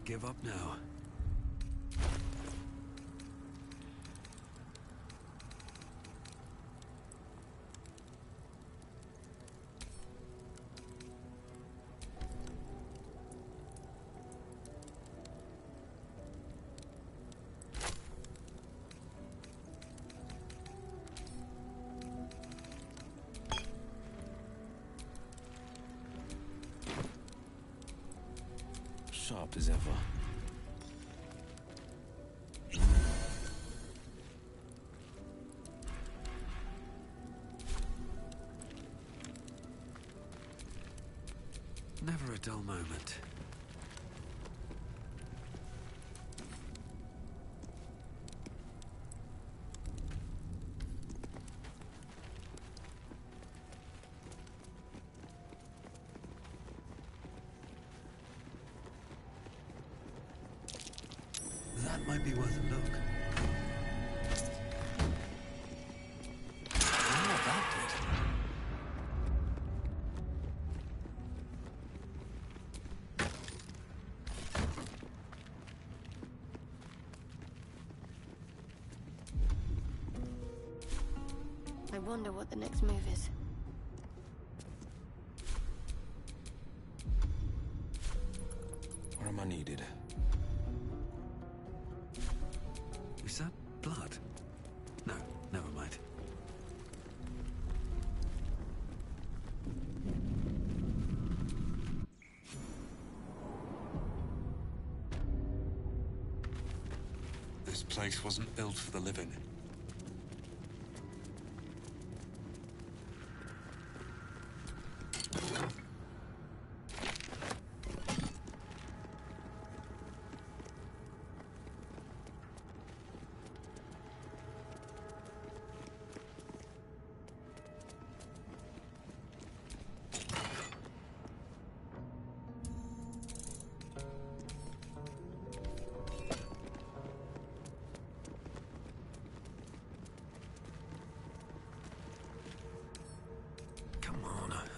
give up now. Sharp as ever. Never a dull moment. That might be worth a look. I wonder what that did. I wonder what the next move is. Where am I needed? Is that blood? No, never mind. This place wasn't built for the living.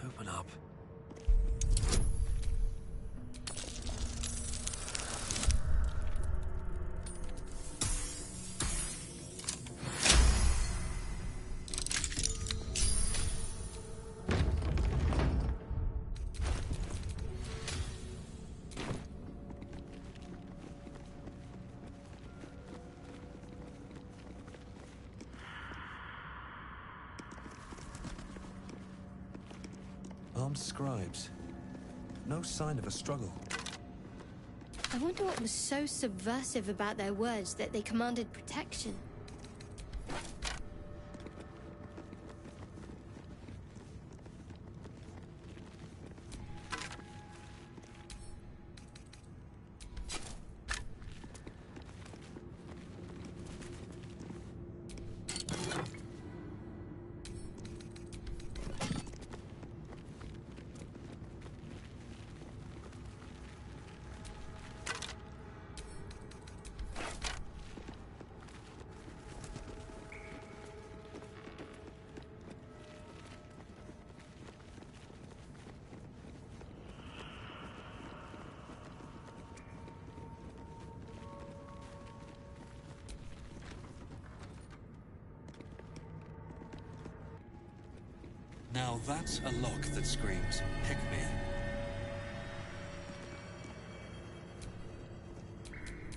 Open up. Armed scribes. No sign of a struggle. I wonder what was so subversive about their words that they commanded protection. Now that's a lock that screams, pick me.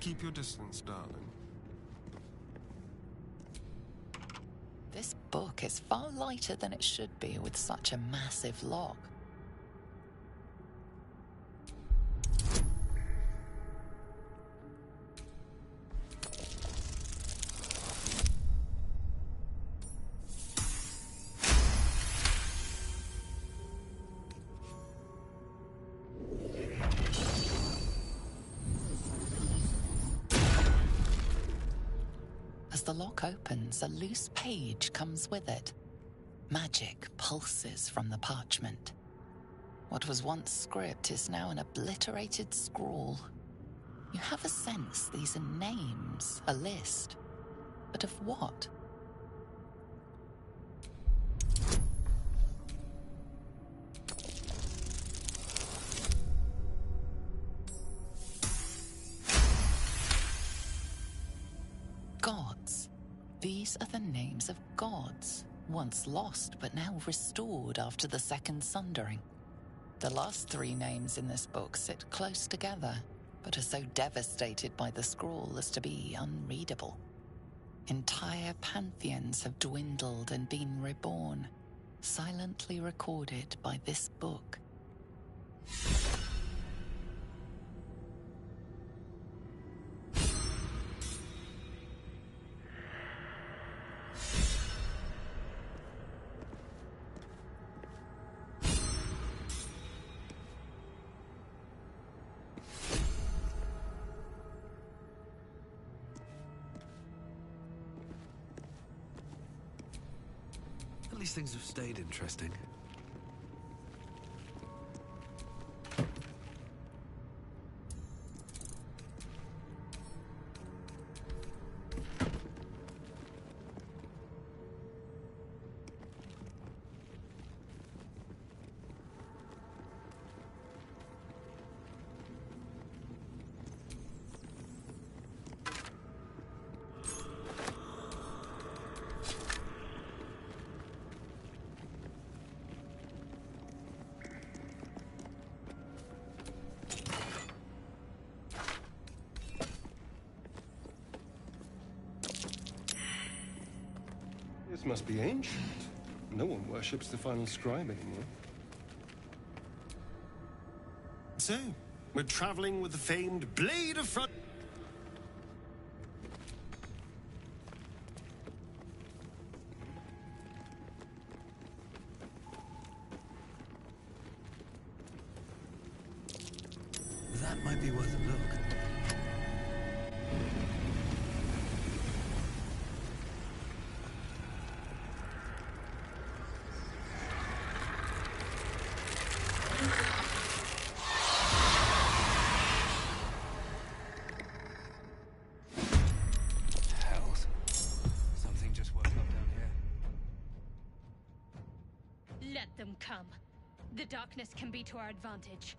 Keep your distance, darling. This book is far lighter than it should be with such a massive lock. As the lock opens, a loose page comes with it. Magic pulses from the parchment. What was once script is now an obliterated scrawl. You have a sense these are names, a list. But of what? These are the names of gods, once lost but now restored after the Second Sundering. The last three names in this book sit close together, but are so devastated by the scrawl as to be unreadable. Entire pantheons have dwindled and been reborn, silently recorded by this book. At least things have stayed interesting. This must be ancient. No one worships the final scribe anymore. So, we're traveling with the famed Blade of Front. That might be worth a look. Hells. Something just woke up down here. Let them come. The darkness can be to our advantage.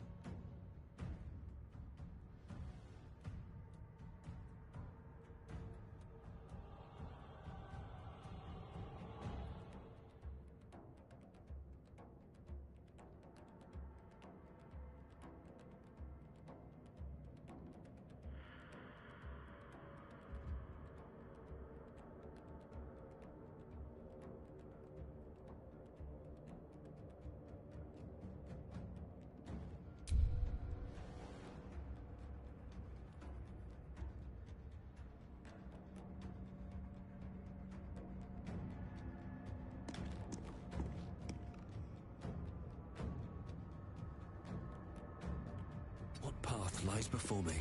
What path lies before me?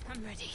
I'm ready.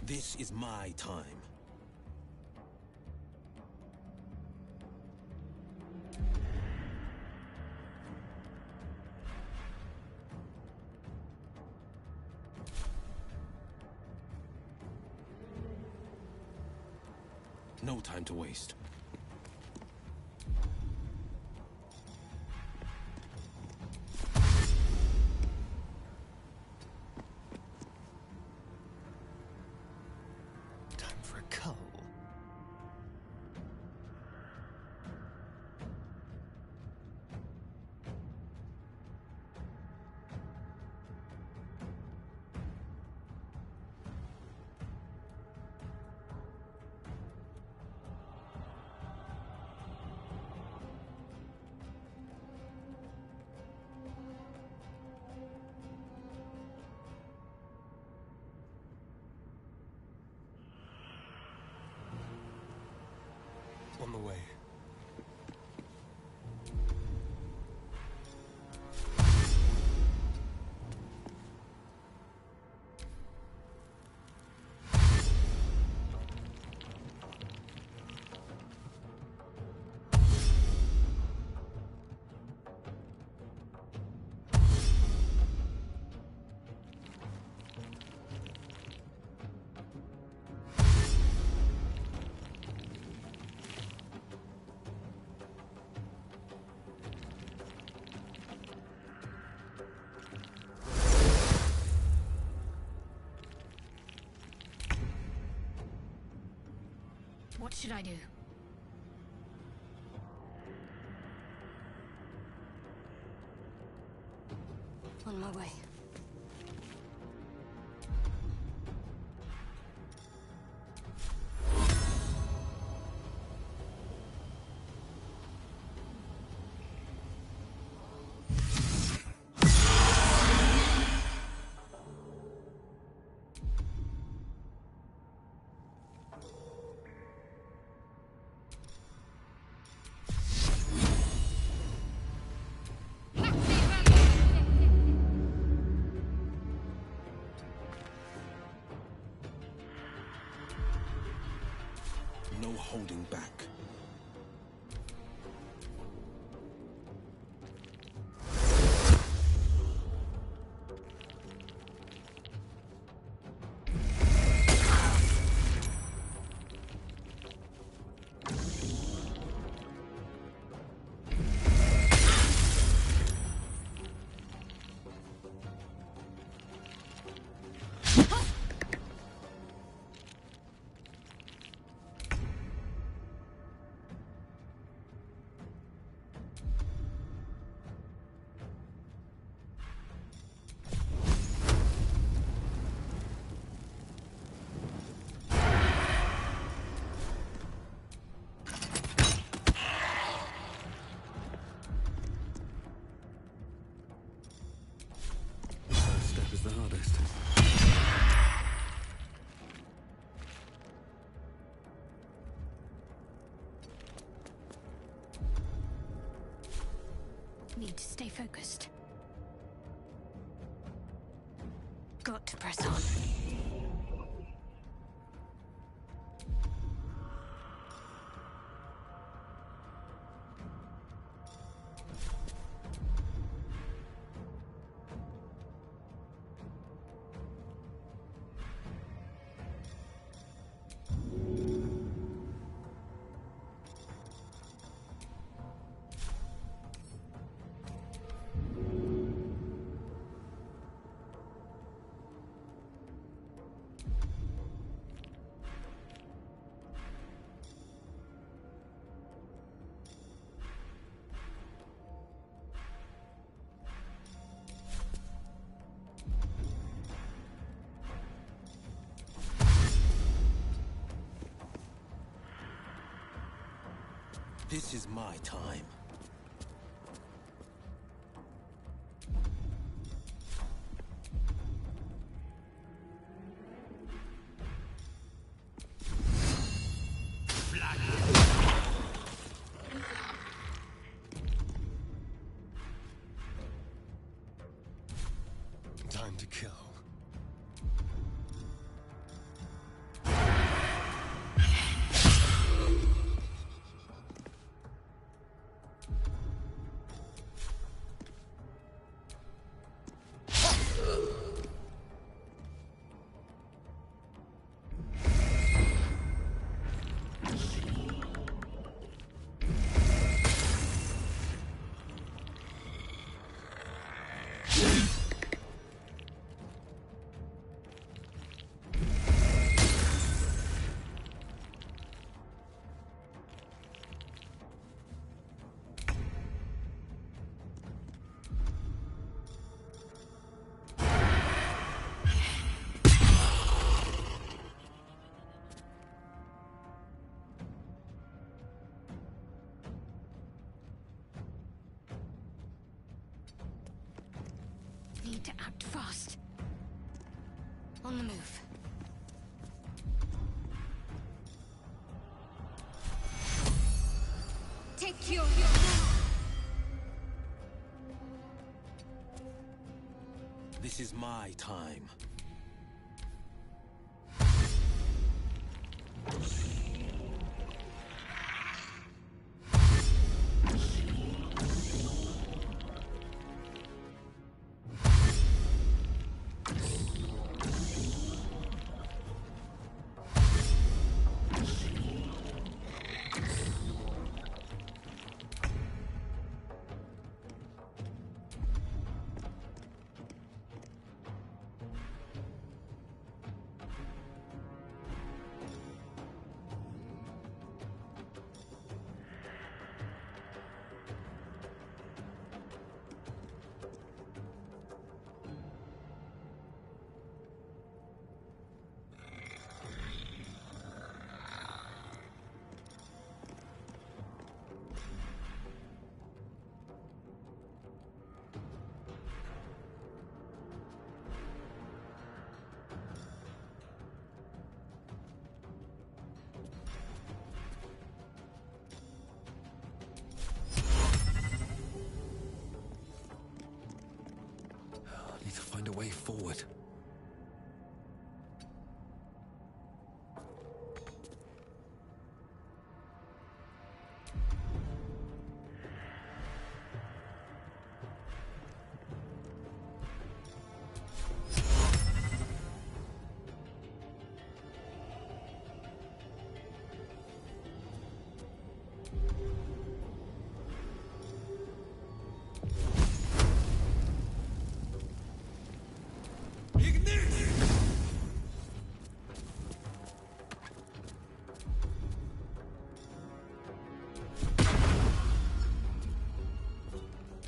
This is my time. No time to waste. Time for a cull. should I do? On my way. No holding back. Step is the hardest. Need to stay focused. Got to press on. This is my time. Time to kill. Need to act fast. On the move. Take your... This is my time. need to find a way forward.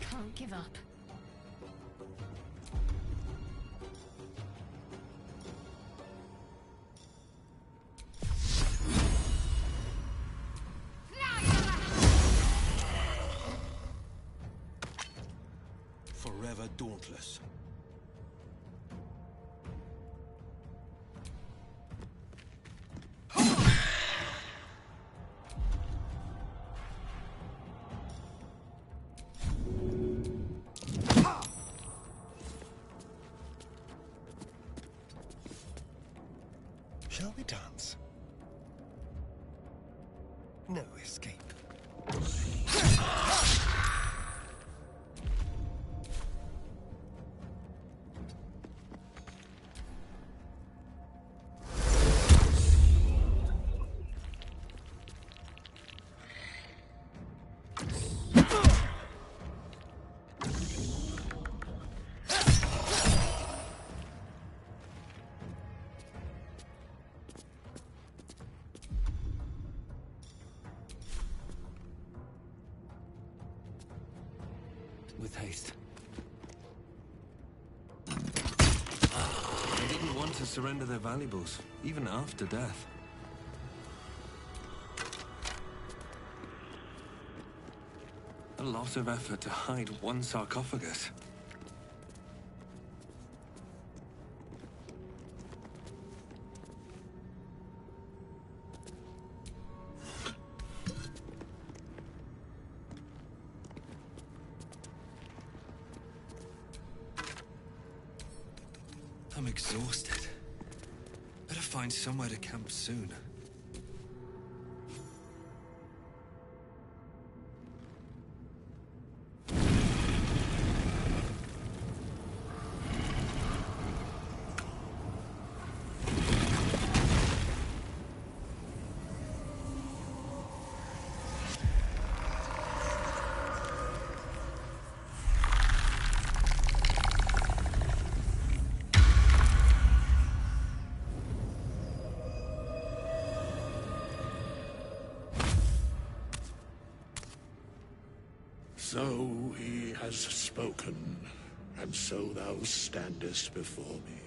Can't give up. Forever dauntless. Shall we dance? No escape. With haste. They didn't want to surrender their valuables, even after death. A lot of effort to hide one sarcophagus. I'm exhausted. Better find somewhere to camp soon. So he has spoken, and so thou standest before me.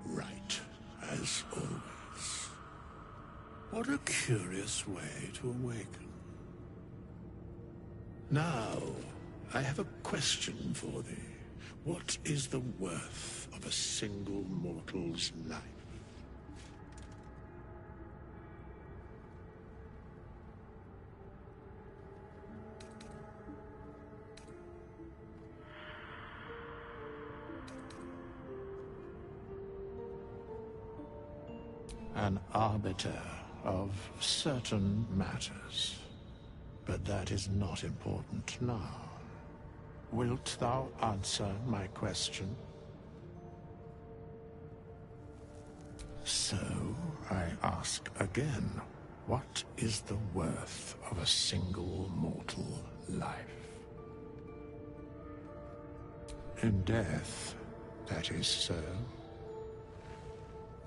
Right, as always. What a curious way to awaken. Now, I have a question for thee. What is the worth of a single mortal's life? An arbiter of certain matters. But that is not important now. Wilt thou answer my question? So, I ask again, what is the worth of a single mortal life? In death, that is so.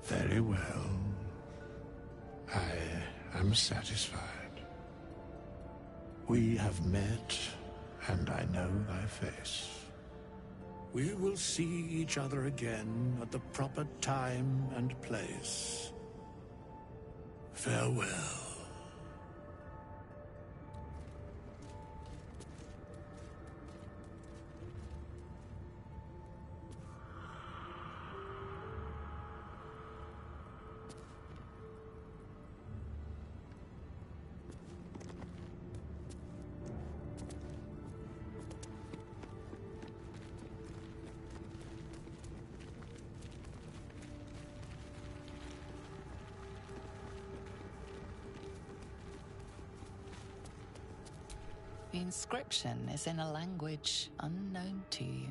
Very well. I am satisfied. We have met, and I know thy face. We will see each other again at the proper time and place. Farewell. The inscription is in a language unknown to you.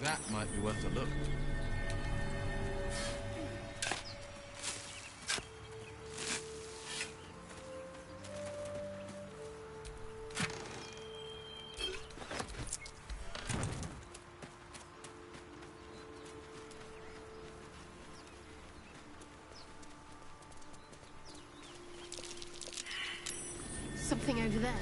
That might be worth a look. Something over there.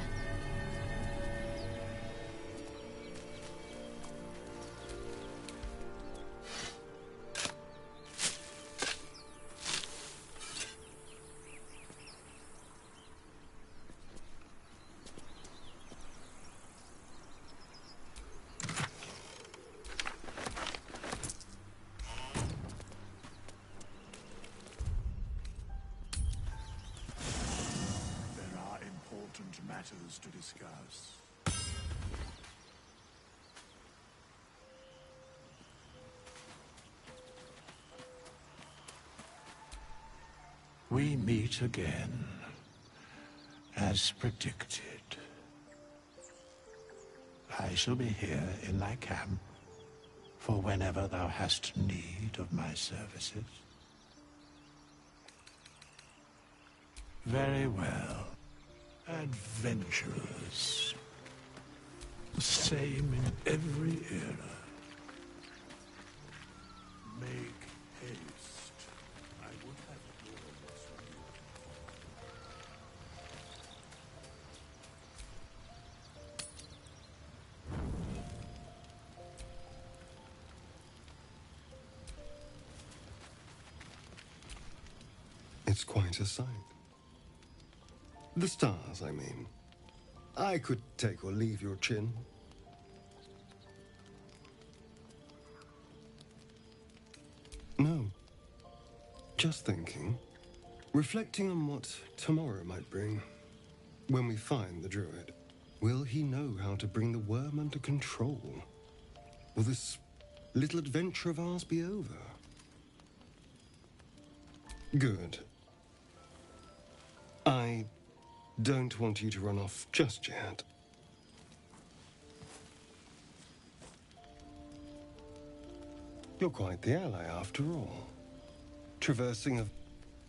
Matters to discuss. We meet again, as predicted. I shall be here in thy camp for whenever thou hast need of my services. Very well. Adventurers. The same in every era. Make haste. I would have it yours from you. It's quite a sight. The stars, I mean. I could take or leave your chin. No. Just thinking. Reflecting on what tomorrow might bring. When we find the druid, will he know how to bring the worm under control? Will this little adventure of ours be over? Good. I don't want you to run off just yet. You're quite the ally after all. Traversing a...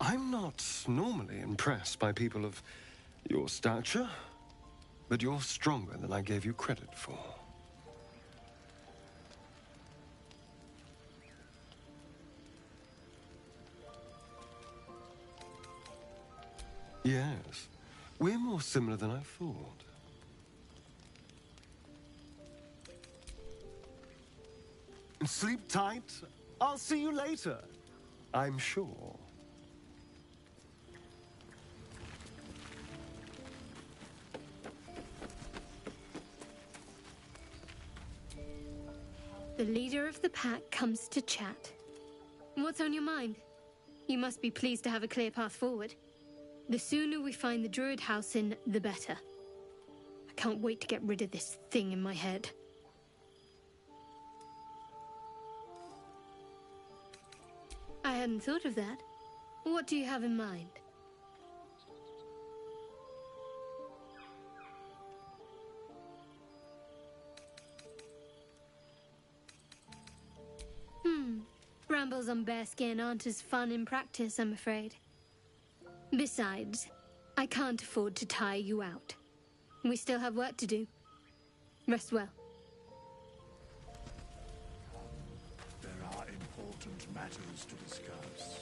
I'm not normally impressed by people of your stature, but you're stronger than I gave you credit for. Yes. We're more similar than I thought. Sleep tight. I'll see you later. I'm sure. The leader of the pack comes to chat. What's on your mind? You must be pleased to have a clear path forward. The sooner we find the druid house in, the better. I can't wait to get rid of this thing in my head. I hadn't thought of that. What do you have in mind? Rambles on bearskin aren't as fun in practice, I'm afraid. Besides, I can't afford to tire you out. We still have work to do. Rest well. There are important matters to discuss.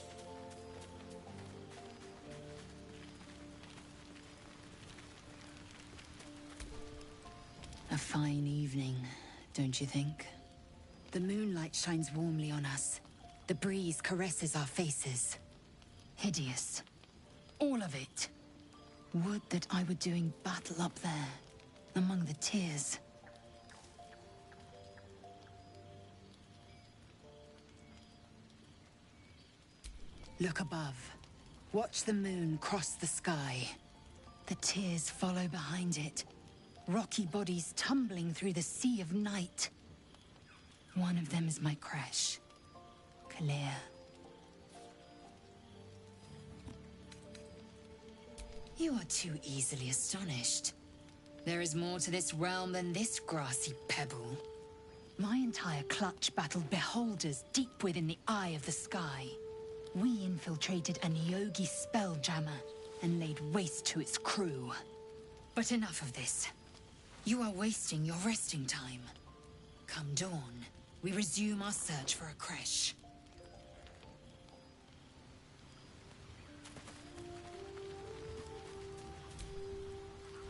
A fine evening, don't you think? The moonlight shines warmly on us. The breeze caresses our faces. Hideous. All of it. Would that I were doing battle up there, among the tears. Look above. Watch the moon cross the sky. The tears follow behind it. Rocky bodies tumbling through the sea of night. One of them is my crash. Clear. You are too easily astonished. There is more to this realm than this grassy pebble. My entire clutch battled beholders deep within the eye of the sky. We infiltrated an Yogi spelljammer and laid waste to its crew. But enough of this. You are wasting your resting time. Come dawn, we resume our search for a creche.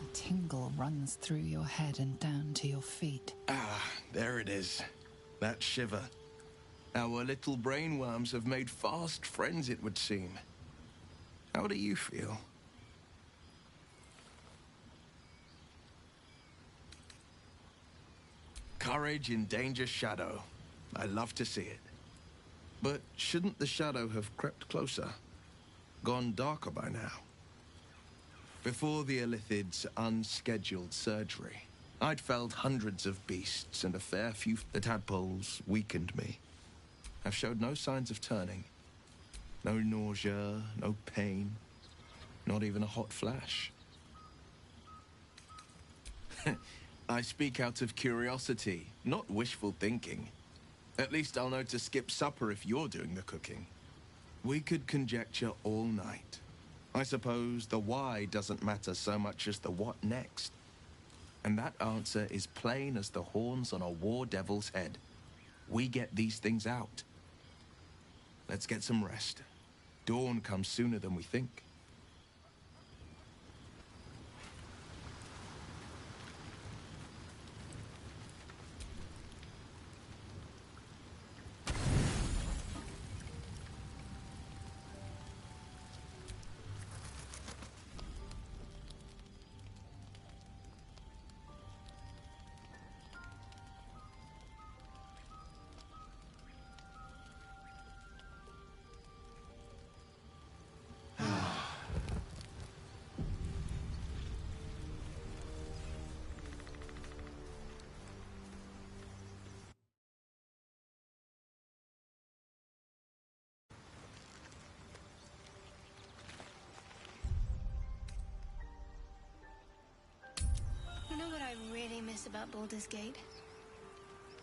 A tingle runs through your head and down to your feet. Ah, there it is. That shiver. Our little brainworms have made fast friends, it would seem. How do you feel? Courage in danger shadow. I love to see it. But shouldn't the shadow have crept closer? Gone darker by now? Before the Illithid's unscheduled surgery, I'd felled hundreds of beasts and a fair few. The tadpoles weakened me. I've showed no signs of turning. No nausea, no pain, not even a hot flash. I speak out of curiosity, not wishful thinking. At least I'll know to skip supper if you're doing the cooking. We could conjecture all night. I suppose the why doesn't matter so much as the what next. And that answer is plain as the horns on a war devil's head. We get these things out. Let's get some rest. Dawn comes sooner than we think. You know what I really miss about Baldur's Gate?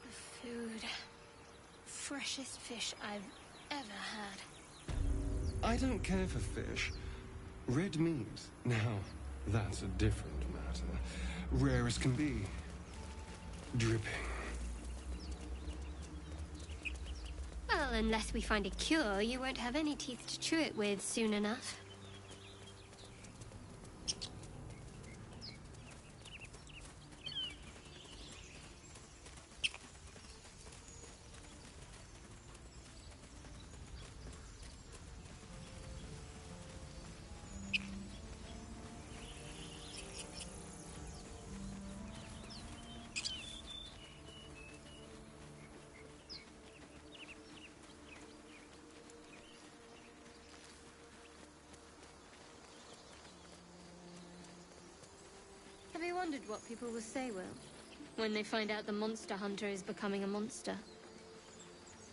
The food. Freshest fish I've ever had. I don't care for fish. Red meat, now, that's a different matter. Rare as can be. Dripping. Well, unless we find a cure, you won't have any teeth to chew it with soon enough. Have you wondered what people will say, Will, when they find out the monster hunter is becoming a monster?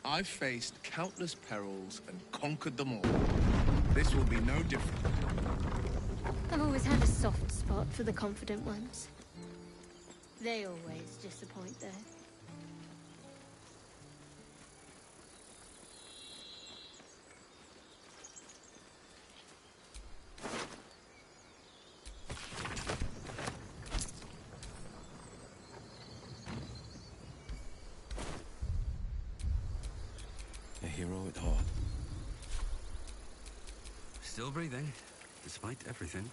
I've faced countless perils and conquered them all. This will be no different. I've always had a soft spot for the confident ones. They always disappoint, though. A hero at heart. Still breathing, despite everything.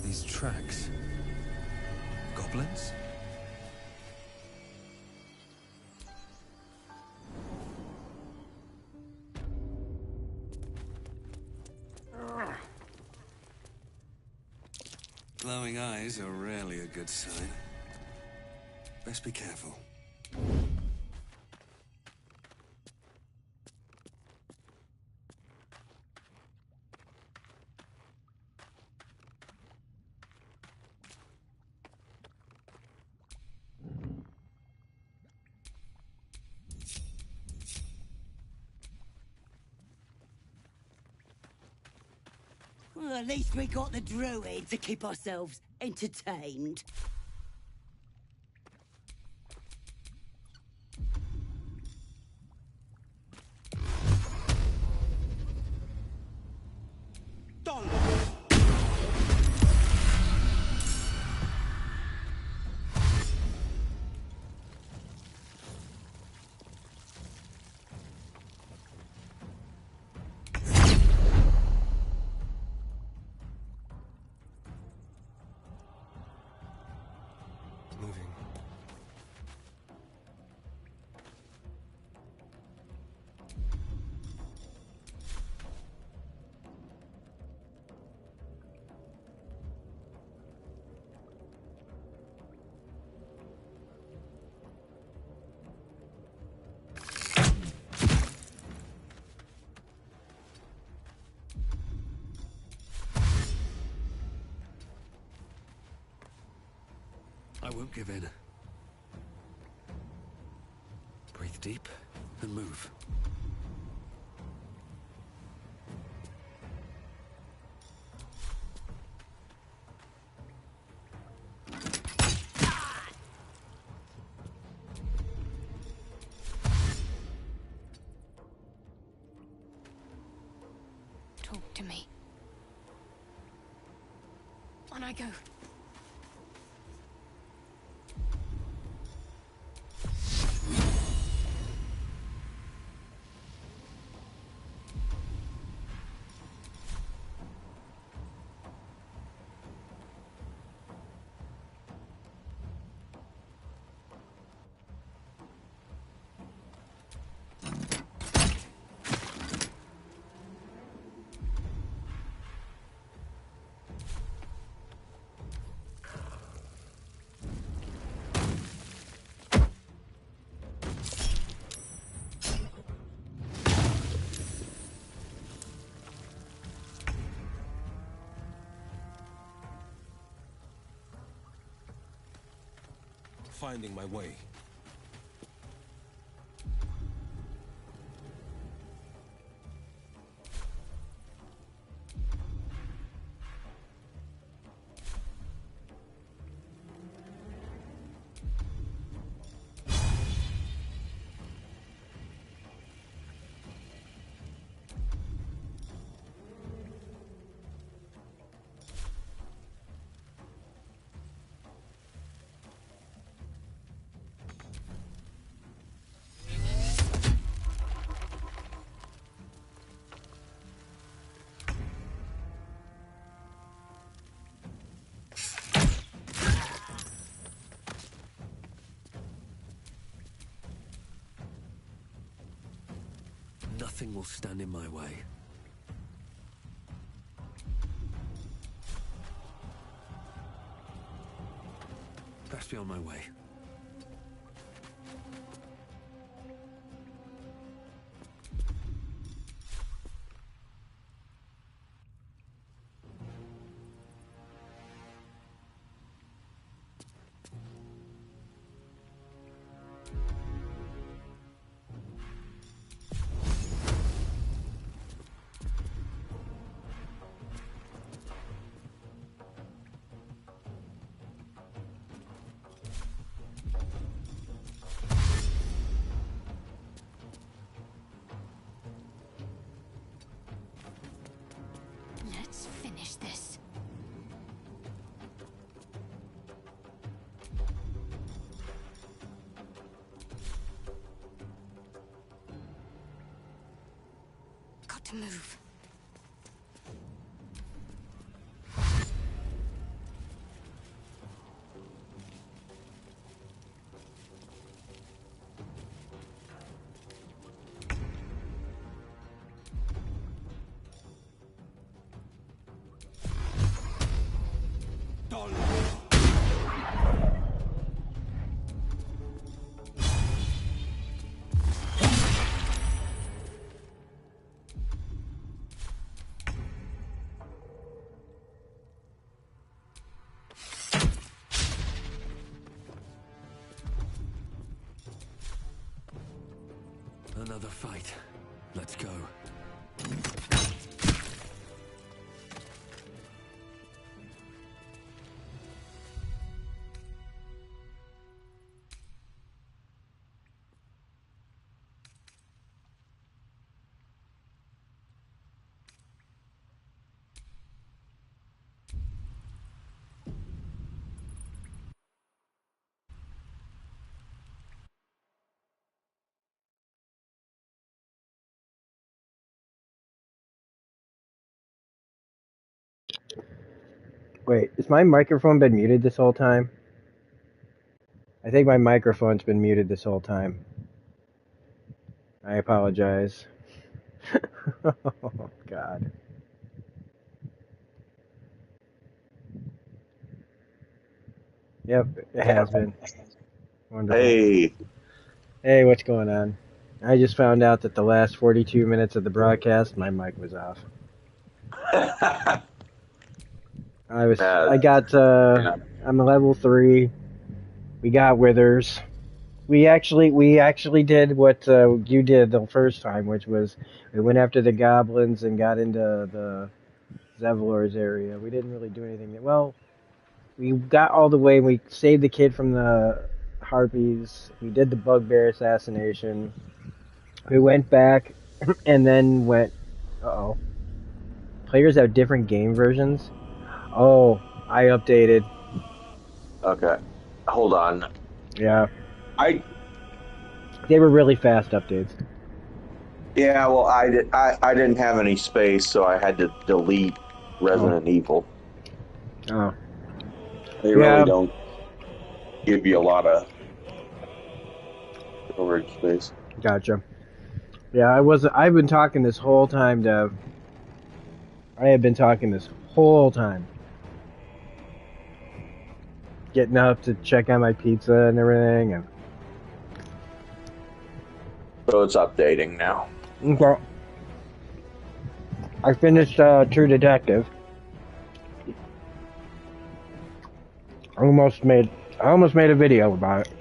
These tracks. Goblins? Glowing eyes are rarely a good sign. Best be careful. Well, at least we got the druid to keep ourselves entertained. Moving. I won't give in. Breathe deep and move. Talk to me. On I go. Finding my way. Nothing will stand in my way. Best be on my way. got to move. Another fight. Let's go. Wait, has my microphone been muted this whole time? I think my microphone's been muted this whole time. I apologize. Oh, God. Yep, it has been. Wonderful. Hey. Hey, what's going on? I just found out that the last 42 minutes of the broadcast, my mic was off. I'm a level 3. We got withers. We actually did what you did the first time, which was we went after the goblins and got into the Zevlor's area. We didn't really do anything. Well, we got all the way. We saved the kid from the harpies. We did the bugbear assassination. We went back and then went. Uh-oh. Players have different game versions. Oh, I updated. Okay. Hold on. Yeah. They were really fast updates. Yeah, well, I didn't have any space, so I had to delete Resident Evil. Oh. They really don't give you a lot of storage space. Gotcha. Yeah, I've been talking this whole time, Dev. I have been talking this whole time. Getting up to check on my pizza and everything, and so it's updating now. okay. I finished True Detective. I almost made a video about it.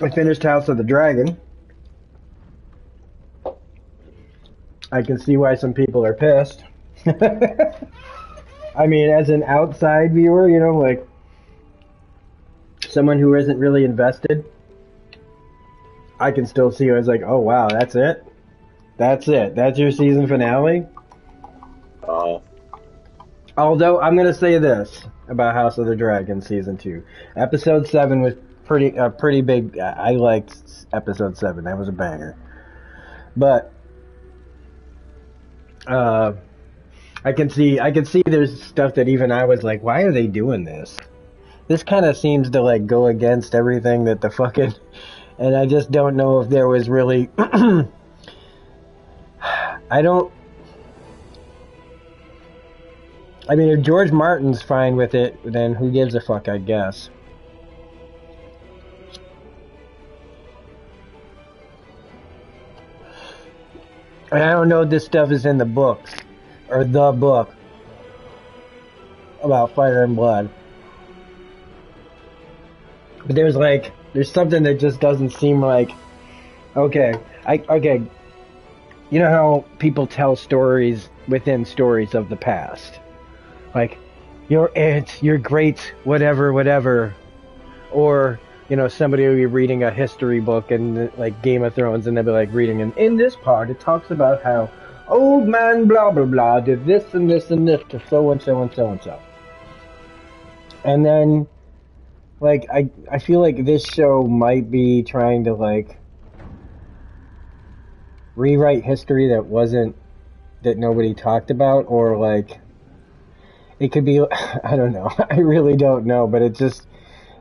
I finished House of the Dragon. I can see why some people are pissed. I mean, as an outside viewer, you know, like someone who isn't really invested, I can still see it as like, oh wow, that's it? That's it? That's your season finale? Although, I'm going to say this about House of the Dragon Season 2. Episode 7 was pretty big. I liked Episode 7. That was a banger. But I can see there's stuff that even I was like, why are they doing this? This kind of seems to like go against everything that the fucking, and I just don't know if there was really I mean, if George Martin's fine with it, then who gives a fuck, I guess. And I don't know if this stuff is in the books, or the book, about Fire and Blood. But there's something that just doesn't seem like, okay, you know how people tell stories within stories of the past? Like, your aunt, your great whatever, or, you know, somebody will be reading a history book and like Game of Thrones, and they'll be like reading, and in this part it talks about how old man blah blah blah did this and this and this to so and so and so and so. And then like, I feel like this show might be trying to, like, rewrite history that nobody talked about, or, like, it could be, I don't know. I really don't know, but it just,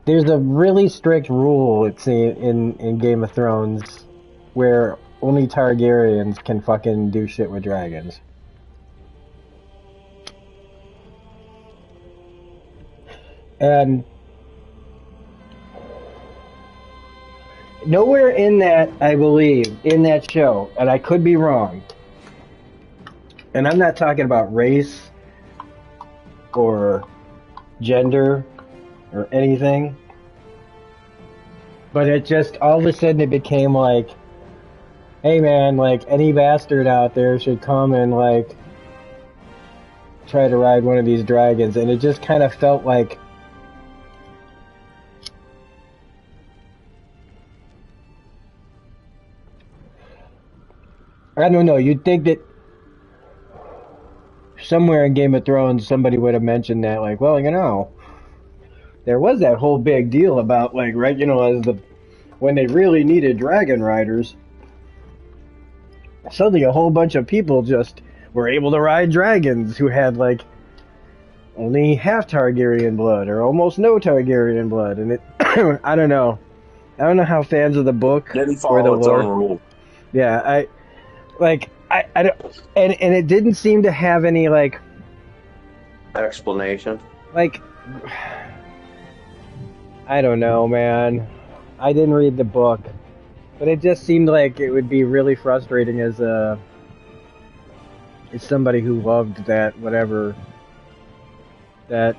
there's a really strict rule, it's in Game of Thrones, where only Targaryens can fucking do shit with dragons. And nowhere in that, I believe, in that show, and I could be wrong, and I'm not talking about race or gender or anything, but it just, all of a sudden it became like, hey man, like, any bastard out there should come and, like, try to ride one of these dragons, and it just kind of felt like, I don't know, you'd think that somewhere in Game of Thrones somebody would have mentioned that, like, well, you know, there was that whole big deal about, like, right, you know, when they really needed dragon riders, suddenly a whole bunch of people just were able to ride dragons who had, like, only half Targaryen blood or almost no Targaryen blood, and it, I don't know how fans of the book Didn't or the follow its lore. own rule. Yeah, I don't, and it didn't seem to have any, like, explanation. Like, I don't know, man. I didn't read the book, but it just seemed like it would be really frustrating as somebody who loved that, whatever, that,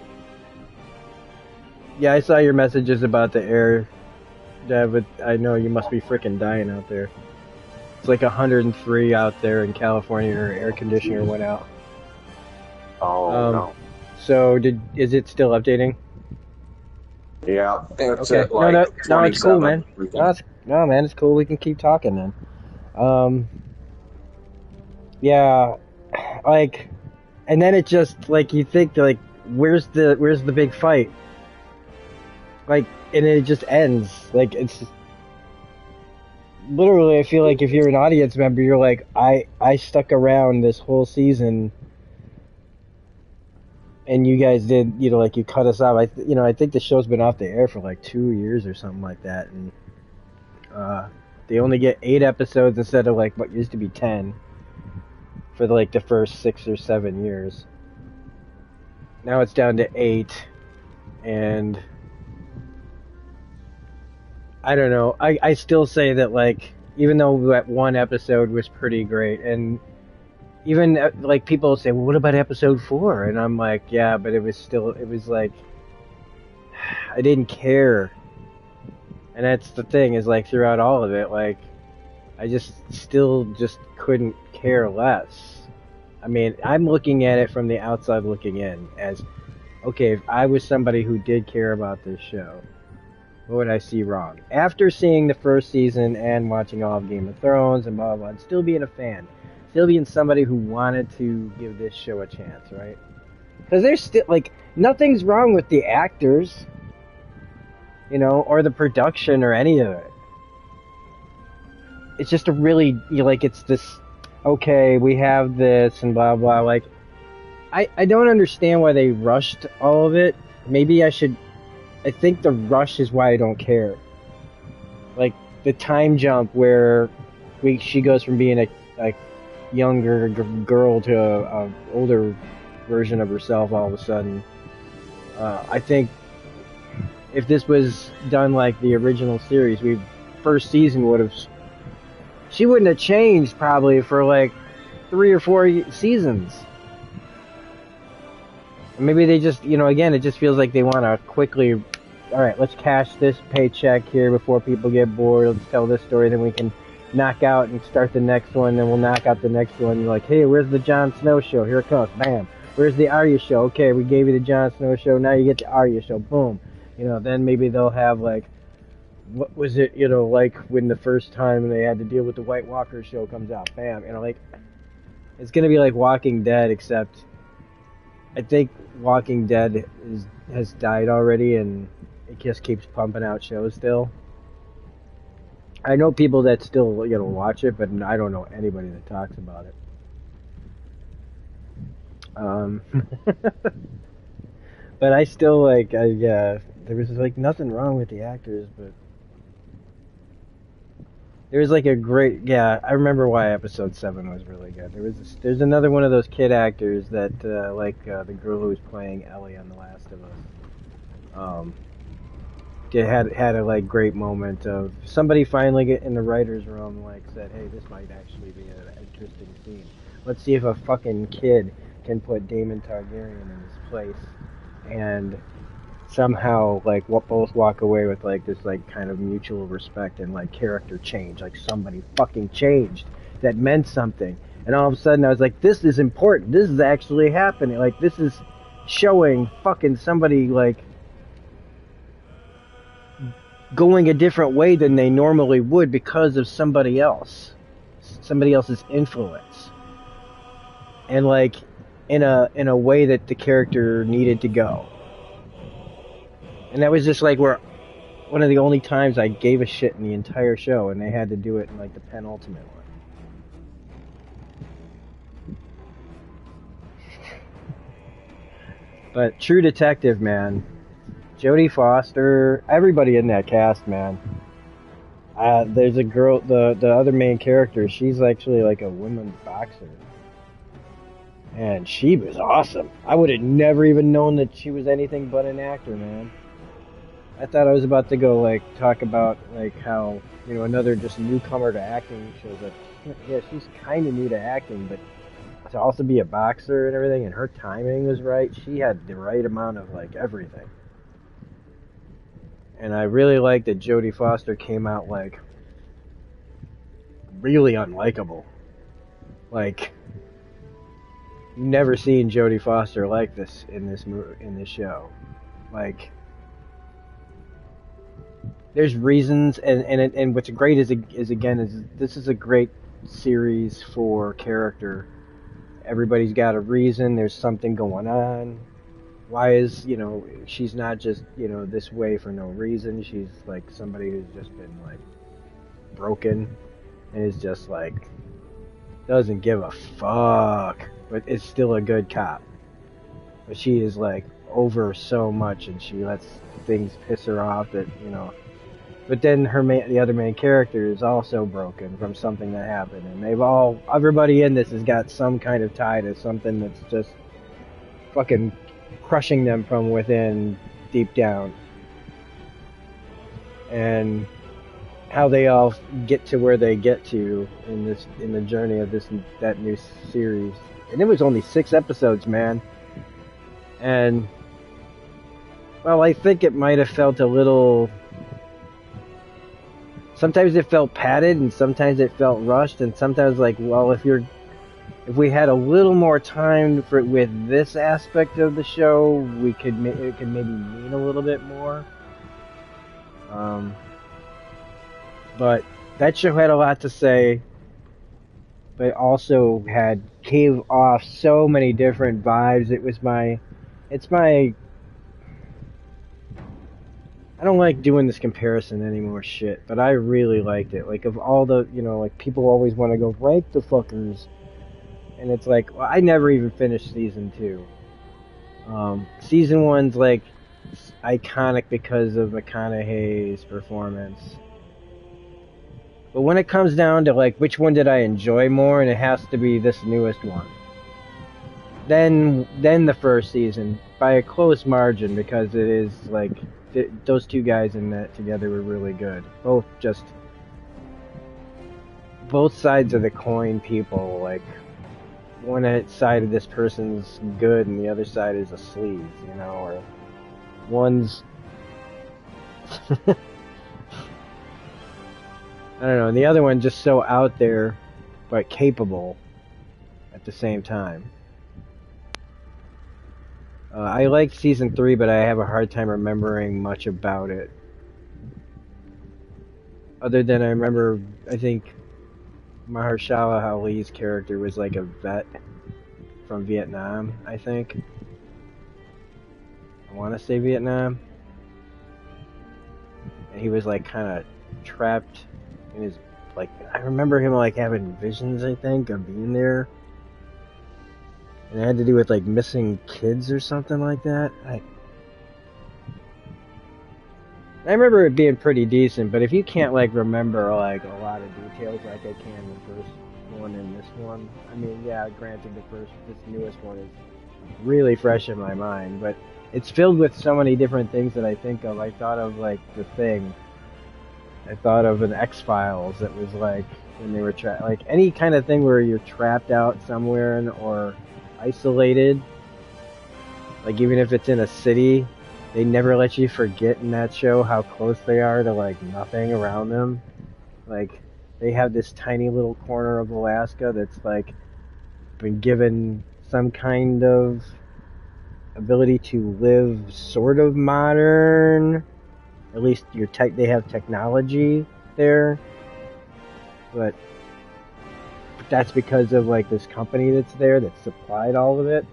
yeah, I saw your messages about the air, David. I know you must be freaking dying out there. It's like 103 out there in California, or air conditioner went out. Oh, no. So, is it still updating? Yeah, it's okay. at like no, it's cool, man. No, man, it's cool. We can keep talking then. Yeah, like, and then it just, like, you think, like, where's the big fight? Like, and it just ends. Like, it's literally, I feel like if you're an audience member, you're like, I stuck around this whole season, and you guys did, you know, like, you cut us off. I think the show's been off the air for like 2 years or something like that, and they only get 8 episodes instead of, like, what used to be 10 for like the first 6 or 7 years. Now it's down to 8, and I don't know. I still say that, like, even though that one episode was pretty great, and even, like, people say, well, what about episode 4? And I'm like, yeah, but it was like, I didn't care. And that's the thing, is, like, throughout all of it, like, I still couldn't care less. I mean, I'm looking at it from the outside looking in as, okay, if I was somebody who did care about this show, what would I see wrong? After seeing the first season and watching all of Game of Thrones and blah, blah, blah, and still being a fan, still being somebody who wanted to give this show a chance, right? Because there's still, like, nothing's wrong with the actors, you know, or the production or any of it. It's just a really, like, it's this, okay, we have this and blah, blah, like, I don't understand why they rushed all of it. Maybe I think the rush is why I don't care. Like, the time jump where she goes from being a younger girl to a older version of herself all of a sudden. I think if this was done like the original series, first season she wouldn't have changed probably for like 3 or 4 seasons. Maybe they just, you know, again, it just feels like they want to quickly, all right, let's cash this paycheck here before people get bored. Let's tell this story, then we can knock out and start the next one, then we'll knock out the next one. You're like, hey, where's the Jon Snow show? Here it comes, bam. Where's the Arya show? Okay, we gave you the Jon Snow show, now you get the Arya show, boom. You know, then maybe they'll have, like, what was it, you know, like when the first time they had to deal with the White Walker show comes out, bam. You know, like, it's going to be like Walking Dead, except I think Walking Dead has died already, and it just keeps pumping out shows still. I know people that still, watch it, but I don't know anybody that talks about it. But I still there was nothing wrong with the actors, but there was a great, I remember why episode 7 was really good. There's another one of those kid actors that, the girl who was playing Ellie on The Last of Us. Had a great moment of somebody finally get in the writer's room, said, hey, this might actually be an interesting scene. Let's see if a fucking kid can put Daemon Targaryen in his place, and somehow both walk away with this kind of mutual respect and character change, somebody fucking changed that meant something, and all of a sudden I was like, this is important, this is actually happening, this is showing fucking somebody going a different way than they normally would because of somebody else's influence, and in a way that the character needed to go. And that was just where one of the only times I gave a shit in the entire show, and they had to do it in the penultimate one. But True Detective, man. Jodie Foster, everybody in that cast, man. There's a girl, the other main character, she's actually a women's boxer. And she was awesome. I would have never even known that she was anything but an actor, man. I thought I was about to go talk about how, another just newcomer to acting shows up. Yeah, she's kind of new to acting, but to also be a boxer and everything, and her timing was right. She had the right amount of everything. And I really liked that Jodie Foster came out really unlikable. Never seen Jodie Foster like this in this show. There's reasons, and what's great is this is a great series for character. Everybody's got a reason. There's something going on. Why is, she's not just, this way for no reason. She's somebody who's just been broken and is just doesn't give a fuck, but is still a good cop. But she is over so much, and she lets things piss her off that, But then the other main character is also broken from something that happened, and everybody in this has got some kind of tie to something that's just fucking crushing them from within, deep down. And how they all get to where they get to in the journey of that new series. And it was only 6 episodes, man. And well, I think it might have felt a little. Sometimes it felt padded, and sometimes it felt rushed, and sometimes if we had a little more time with this aspect of the show, it could maybe mean a little bit more. But that show had a lot to say, but also gave off so many different vibes. I don't like doing this comparison anymore, shit, but I really liked it. Of all the, people always want to go rank the fuckers. And it's well, I never even finished season 2. Season 1's iconic because of McConaughey's performance. But when it comes down to which one did I enjoy more, and it has to be this newest one. Then the first season by a close margin, because it is those two guys in that together were really good. Both sides of the coin people, one side of this person's good and the other side is a sleaze, or one's I don't know, and the other one just so out there but capable at the same time. I liked season 3, but I have a hard time remembering much about it. Other than I remember, I think Mahershala Ali's character was a vet from Vietnam, I think. I want to say Vietnam. and he was like kind of trapped in his, like, I remember him like having visions, I think, of being there, and it had to do with like missing kids or something like that. I remember it being pretty decent, but if you can't like remember like a lot of details like I can the first one and this one, I mean, yeah, granted this newest one is really fresh in my mind, but it's filled with so many different things that I think of. I thought of like The Thing. I thought of an X-Files that was like when they were like any kind of thing where you're trapped out somewhere or isolated. Like even if it's in a city, they never let you forget in that show how close they are to like nothing around them. Like they have this tiny little corner of Alaska that's like been given some kind of ability to live sort of modern. At least they have technology there. But that's because of like this company that's there that supplied all of it.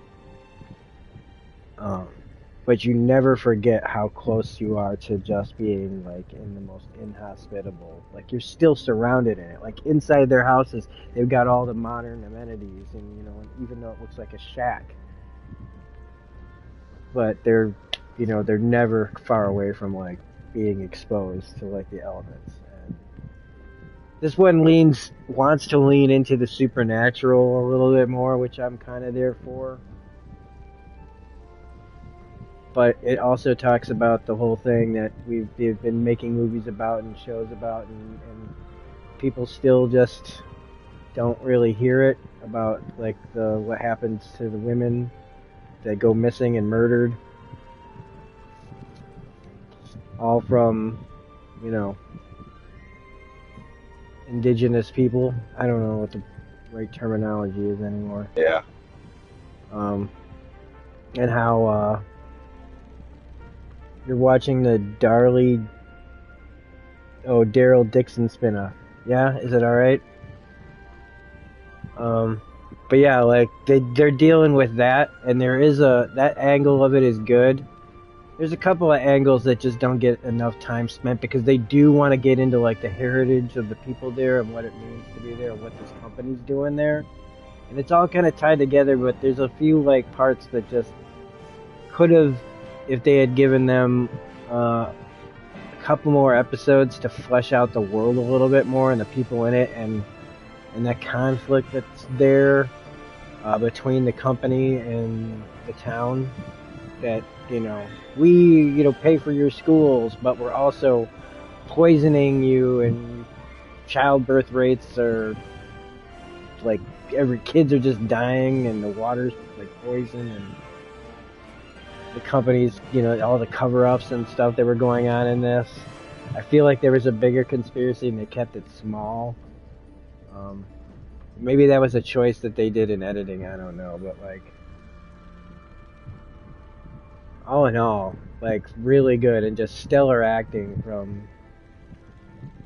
But you never forget how close you are to just being like in the most inhospitable. Like you're still surrounded in it. Like inside their houses, they've got all the modern amenities, and even though it looks like a shack, but they're never far away from like being exposed to like the elements. And this one wants to lean into the supernatural a little bit more, which I'm kind of there for. But it also talks about the whole thing that we've been making movies about and shows about, and people still just don't really hear it about like what happens to the women that go missing and murdered, all from indigenous people. I don't know what the right terminology is anymore. Yeah. And how you're watching the Daryl Dixon spinoff. Yeah, is it all right? But yeah, like they're dealing with that, and there is that angle of it is good. There's a couple of angles that just don't get enough time spent because they do want to get into like the heritage of the people there and what it means to be there and what this company's doing there, and it's all kind of tied together. But there's a few like parts that just could have, if they had given them a couple more episodes to flesh out the world a little bit more and the people in it and that conflict that's there between the company and the town, that we pay for your schools, but we're also poisoning you, and childbirth rates are like kids are just dying, and the water's like poison, and the companies, all the cover-ups and stuff that were going on in this. I feel like there was a bigger conspiracy and they kept it small. Maybe that was a choice that they did in editing, I don't know, but like all in all, like really good, and just stellar acting from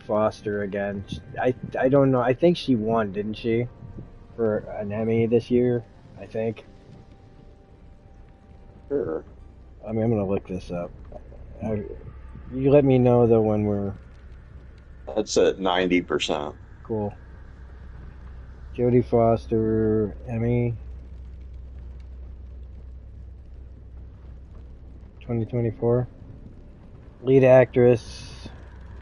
Foster again. I don't know, I think she won, didn't she? For an Emmy this year, I think. Sure. I mean, I'm gonna look this up. You let me know though when we're. That's at 90%. Cool. Jodie Foster, Emmy, 2024. Lead actress,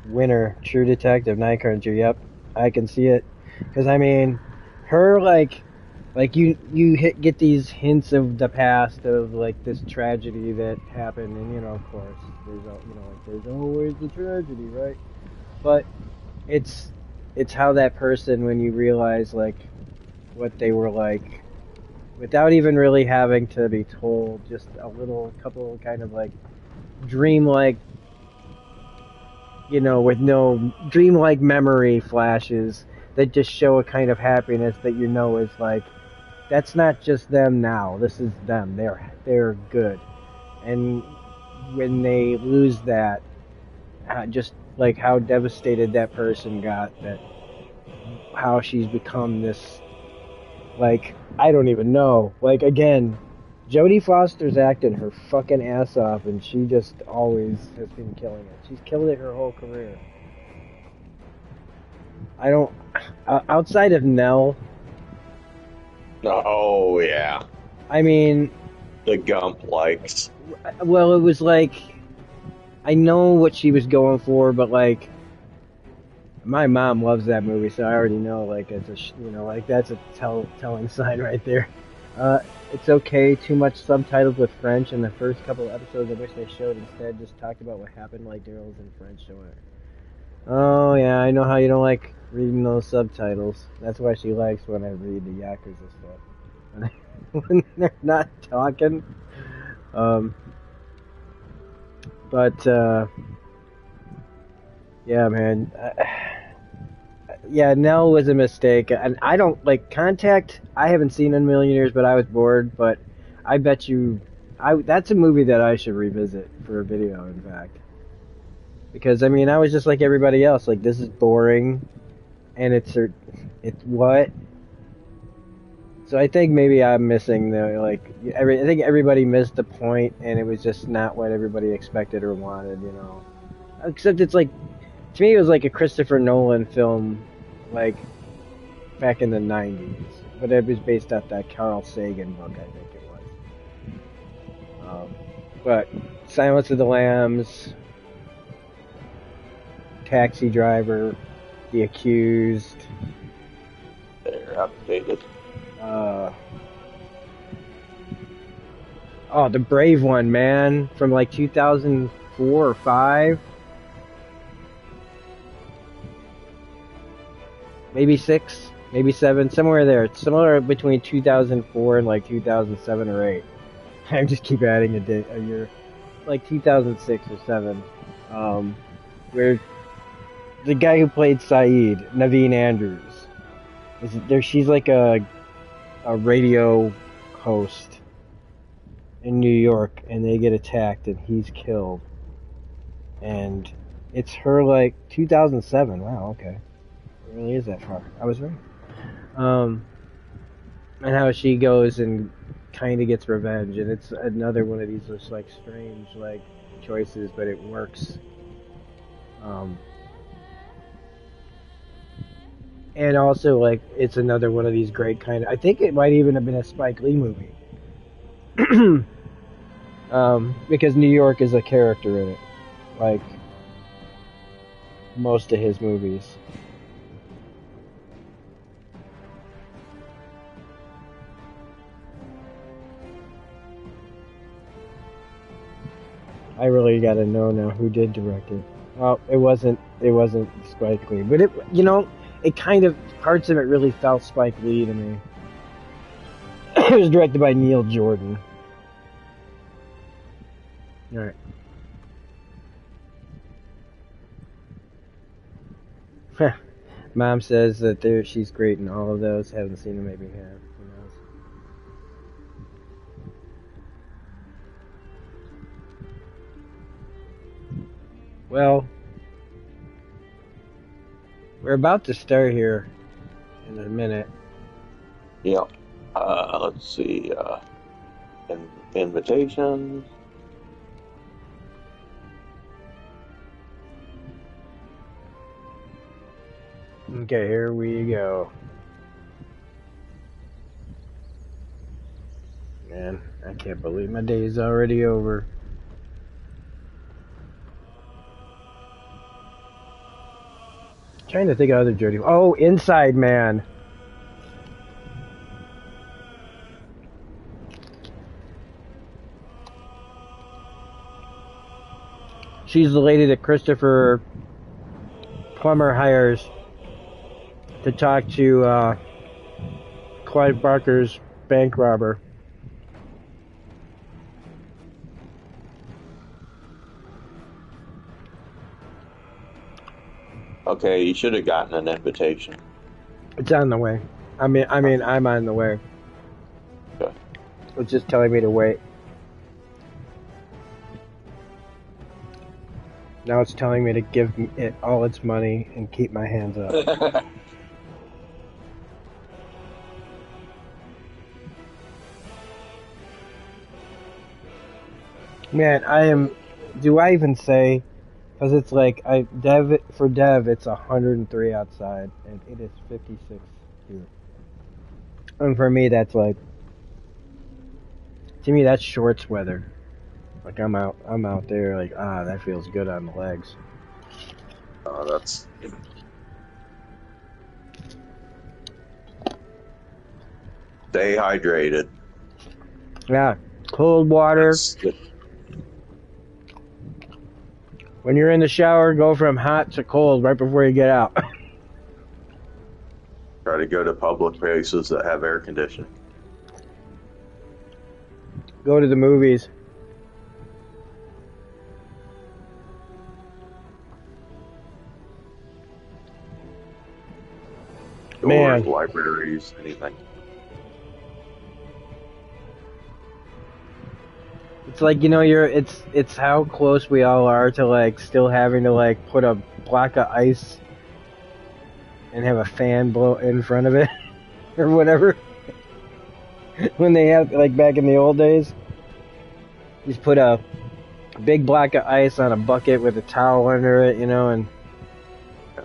winner, True Detective, Night Country. Yep, I can see it. Because I mean, her like you get these hints of the past of like this tragedy that happened, and of course there's always the tragedy, right? But it's how that person, when you realize like what they were like without even really having to be told, just a couple kind of like dreamlike, with no dreamlike memory flashes that just show a kind of happiness that is like, that's not just them now, this is them, they're good. And when they lose that, just like how devastated that person got, that how she's become this, like, I don't even know, like, again, Jodie Foster's acting her fucking ass off, and she just always has been killing it. She's killed it her whole career. I don't... outside of Nell... Oh, yeah. I mean... The Gump likes. Well, it was like... I know what she was going for, but like... My mom loves that movie, so I already know, like, it's a, like, that's a telling sign right there. It's okay, too much subtitles with French, and the first couple of episodes I wish they showed instead just talked about what happened, like Daryl's in French, showing it. Oh, yeah, I know how you don't like reading those subtitles. That's why she likes when I read the Yakuza stuff. When they're not talking. Yeah, man. Yeah, Nell was a mistake. And I don't, like, Contact, I haven't seen in a million years, but I was bored. But I bet you, that's a movie that I should revisit for a video, in fact. Because, I mean, I was just like everybody else. Like, this is boring. And it's what? So I think maybe I'm missing the, like, I think everybody missed the point, and it was just not what everybody expected or wanted, you know. Except it's like, to me it was like a Christopher Nolan film, like, back in the 90s. But it was based off that Carl Sagan book, I think it was. But Silence of the Lambs, Taxi Driver, The Accused. They're updated. Oh, The Brave One, man, from like 2004 or 5. Maybe 6, maybe 7, somewhere there. It's somewhere between 2004 and like 2007 or 8. I just keep adding a year. Like 2006 or 7. Where the guy who played Saeed, Naveen Andrews, she's like a radio host in New York, and they get attacked and he's killed. And it's her, like, 2007. Wow, okay. It really is that far. I was right. And how she goes and kind of gets revenge, and it's another one of these just, like, strange, like, choices, but it works. And also, like, it's another one of these great kind of... I think it might even have been a Spike Lee movie. Because New York is a character in it. Like, most of his movies. I really gotta know now who did direct it. Well, it wasn't Spike Lee, but it kind of, parts of it really felt Spike Lee to me. It was directed by Neil Jordan. Alright. Mom says that she's great in all of those. Haven't seen them, maybe have. Who knows? Well, we're about to start here in a minute. Yep. Let's see. Invitation. Okay, here we go. Man, I can't believe my day is already over. Trying to think of other Jodie. Oh, Inside Man. She's the lady that Christopher Plummer hires to talk to Clive Barker's bank robber. Okay, you should have gotten an invitation. It's on the way. I'm on the way. Okay. It's just telling me to wait. Now it's telling me to give it all its money and keep my hands up. Man, I am. Do I even say? Because it's like for Dev, it's 103 outside, and it is 56 here. And for me, that's like, to me, that's shorts weather. Like I'm out there, like that feels good on the legs. That's. Stay hydrated. Yeah, cold water. When you're in the shower, go from hot to cold right before you get out. Try to go to public places that have air conditioning. Go to the movies. Stores, libraries, anything. It's like, it's how close we all are to like still having to like put a block of ice and have a fan blow in front of it or whatever. When they have, like back in the old days, just put a big block of ice on a bucket with a towel under it, and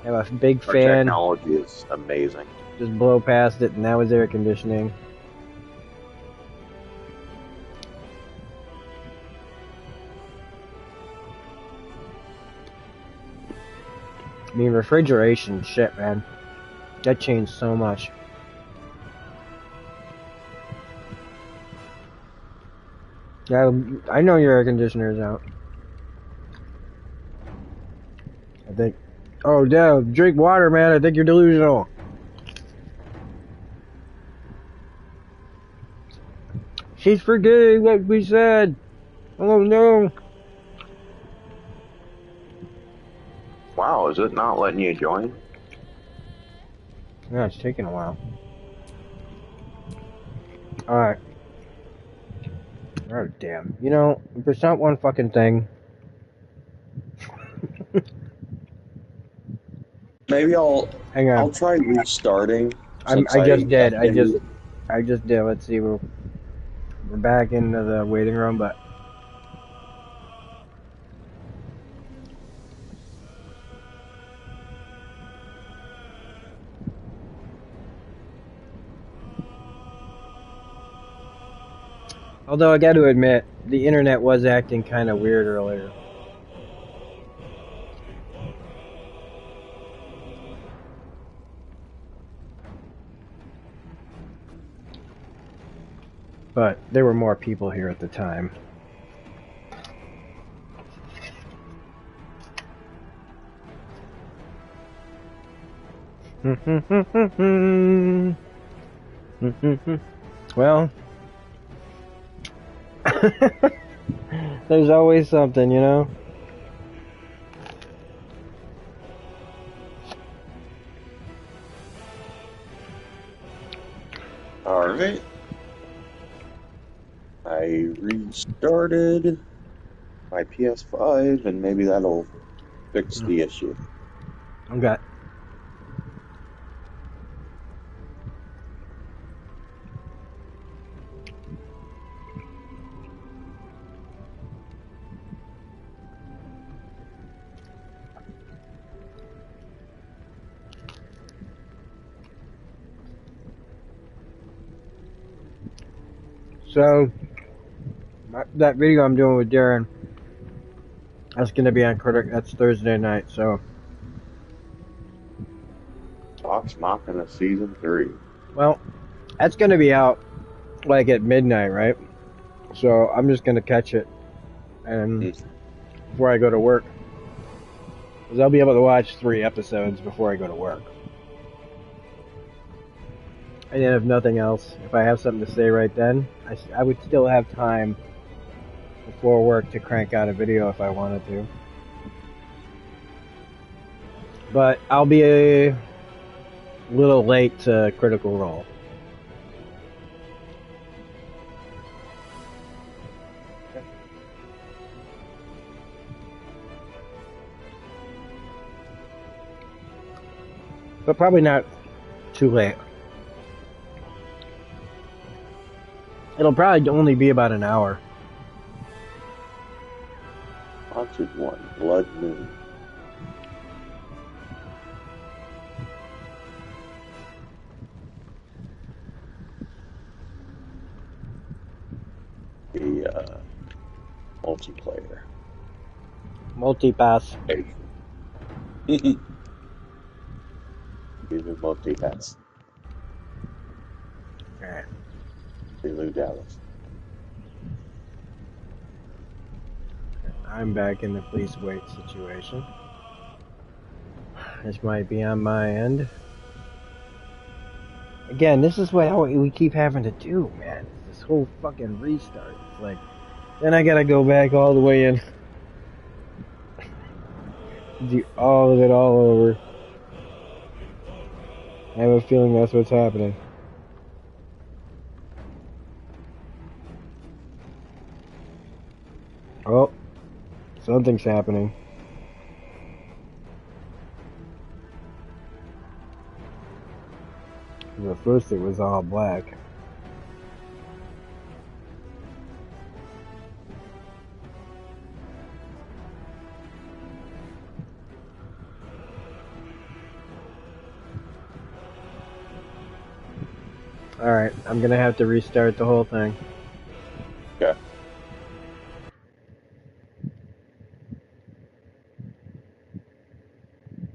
have a big Our fan. Technology is amazing. Just blow past it, and that was air conditioning. I mean, refrigeration, shit, man. That changed so much. Yeah, I know your air conditioner's out. I think. Oh, Dad, drink water, man. I think you're delusional. She's forgetting what we said. Oh, no. Wow, is it not letting you join? Yeah, it's taking a while. Alright. Oh, damn. There's not one fucking thing. Maybe Hang on. I'll try restarting. I just did. I just did. Let's see. We're back into the waiting room, but although I got to admit, the internet was acting kind of weird earlier. But there were more people here at the time. Well, there's always something, Alright. I restarted my PS5 and maybe that'll fix the issue. Okay. So, that video I'm doing with Darren, that's going to be on Critic. That's Thursday night, so. Vox Machina Season 3. Well, that's going to be out, like, at midnight, right? So, I'm just going to catch it and before I go to work. Because I'll be able to watch 3 episodes before I go to work. And then if nothing else, if I have something to say right then, I would still have time before work to crank out a video if I wanted to. But I'll be a little late to Critical Role. But probably not too late. It'll probably only be about an hour. Haunted One, Blood Moon. The multiplayer. Multipass. Even multipass. Alright. Lou Dallas. I'm back in the please wait situation. This might be on my end. Again, this is what we keep having to do, man. It's this whole fucking restart. It's like, then I gotta go back all the way in. Do all of it all over. I have a feeling that's what's happening. Oh, something's happening. At first it was all black. Alright, I'm gonna have to restart the whole thing.